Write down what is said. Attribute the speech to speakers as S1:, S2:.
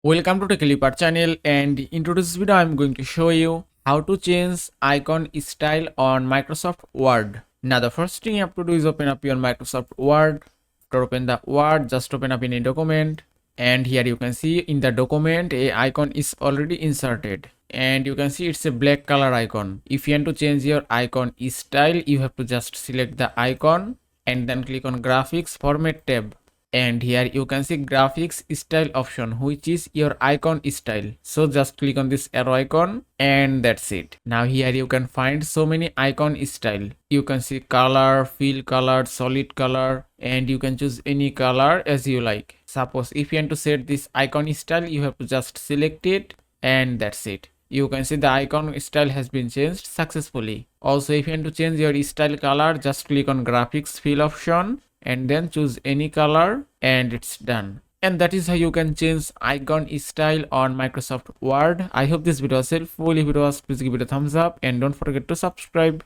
S1: Welcome to Techlipart channel, and in today's video I'm going to show you how to change icon style on Microsoft Word. Now the first thing you have to do is open up your Microsoft Word. To open the Word, just open up any document, and here you can see in the document a icon is already inserted, and you can see it's a black color icon. If you want to change your icon style, you have to just select the icon and then click on graphics format tab, and here you can see graphics style option, which is your icon style. So just click on this arrow icon and that's it. Now here you can find so many icon style. You can see color, fill color, solid color, and you can choose any color as you like. Suppose if you want to set this icon style, you have to just select it and that's it. You can see the icon style has been changed successfully. Also, if you want to change your style color, just click on graphics fill option and then choose any color and it's done. And that is how you can change icon style on Microsoft Word. I hope this video was helpful. If it was, please give it a thumbs up and don't forget to subscribe.